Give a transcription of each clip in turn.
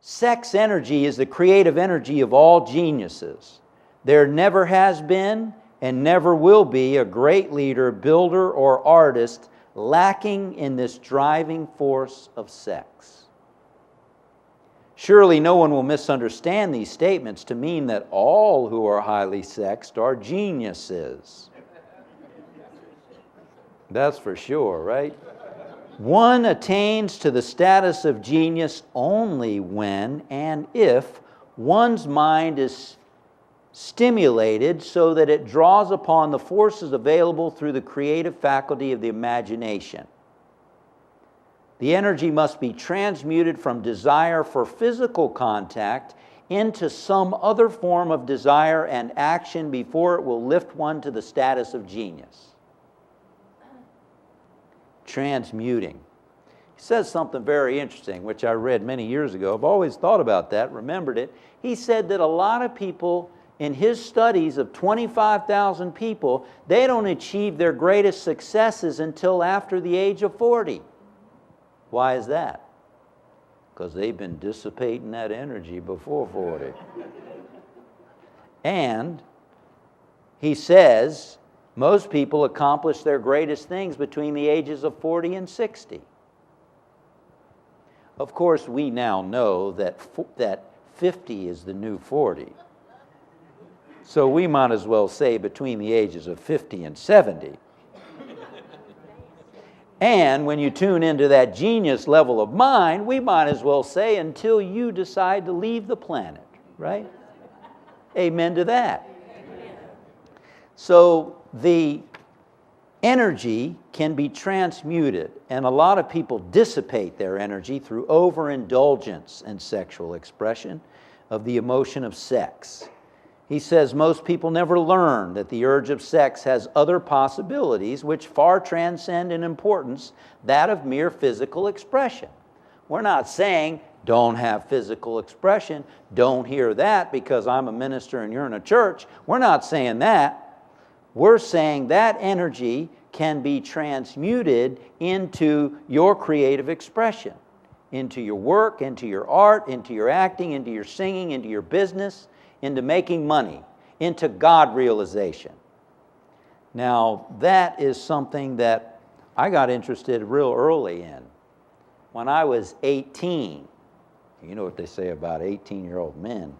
Sex energy is the creative energy of all geniuses. There never has been and never will be a great leader, builder, or artist lacking in this driving force of sex. Surely no one will misunderstand these statements to mean that all who are highly sexed are geniuses. That's for sure, right? One attains to the status of genius only when and if one's mind is stimulated so that it draws upon the forces available through the creative faculty of the imagination. The energy must be transmuted from desire for physical contact into some other form of desire and action before it will lift one to the status of genius. Transmuting. He says something very interesting, which I read many years ago. I've always thought about that, remembered it. He said that a lot of people in his studies of 25,000 people, they don't achieve their greatest successes until after the age of 40. Why is that? Because they've been dissipating that energy before 40. And he says most people accomplish their greatest things between the ages of 40 and 60. Of course, we now know that 50 is the new 40. So we might as well say between the ages of 50 and 70. And when you tune into that genius level of mind, we might as well say until you decide to leave the planet, right? Amen to that. So the energy can be transmuted, and a lot of people dissipate their energy through overindulgence in sexual expression of the emotion of sex. He says most people never learn that the urge of sex has other possibilities which far transcend in importance that of mere physical expression. We're not saying don't have physical expression, don't hear that because I'm a minister and you're in a church. We're not saying that. We're saying that energy can be transmuted into your creative expression, into your work, into your art, into your acting, into your singing, into your business, into making money, into God realization. Now, that is something that I got interested real early in. When I was 18, you know what they say about 18-year-old men,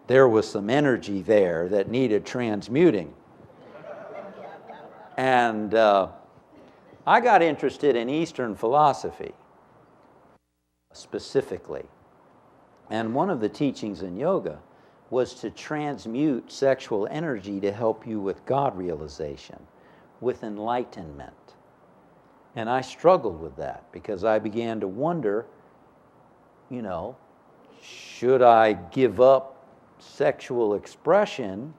there was some energy there that needed transmuting. And I got interested in Eastern philosophy, specifically. And one of the teachings in yoga was to transmute sexual energy to help you with God realization, with enlightenment. And I struggled with that because I began to wonder, should I give up sexual expression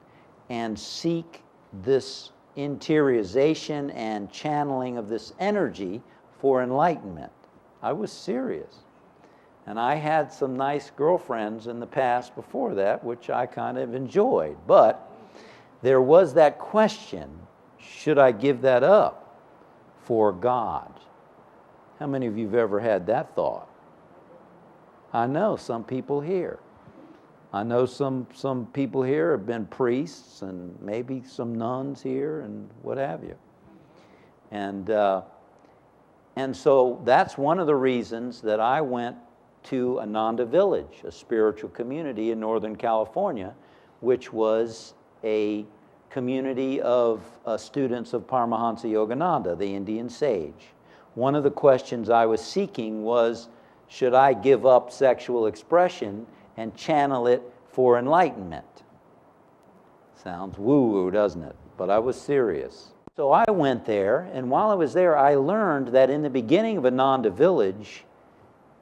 and seek this interiorization and channeling of this energy for enlightenment? I was serious. And I had some nice girlfriends in the past before that, which I kind of enjoyed. But there was that question, should I give that up for God? How many of you have ever had that thought? I know some people here. I know some people here have been priests and maybe some nuns here and what have you. And so that's one of the reasons that I went to Ananda Village, a spiritual community in Northern California, which was a community of students of Paramahansa Yogananda, the Indian sage. One of the questions I was seeking was, should I give up sexual expression and channel it for enlightenment? Sounds woo-woo, doesn't it? But I was serious. So I went there, and while I was there, I learned that in the beginning of Ananda Village,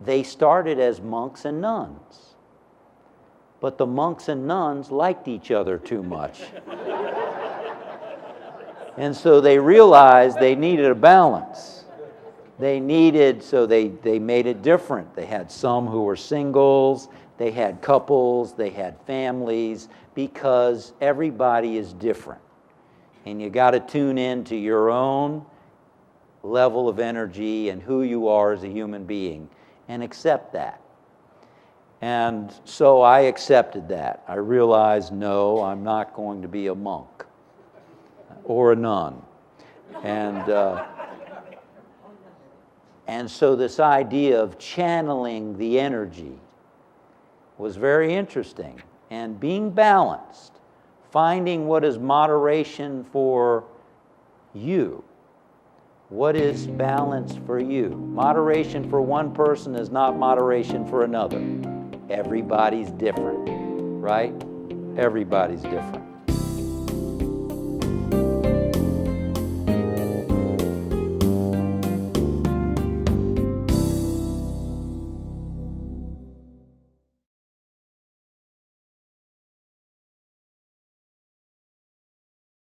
they started as monks and nuns. But the monks and nuns liked each other too much. And so they realized they needed a balance. They made it different. They had some who were singles, they had couples, they had families, because everybody is different. And you got to tune in to your own level of energy and who you are as a human being and accept that. And so I accepted that. I realized, no, I'm not going to be a monk or a nun. And so this idea of channeling the energy was very interesting. And being balanced, finding what is moderation for you. What is balance for you? Moderation for one person is not moderation for another. Everybody's different, right? Everybody's different.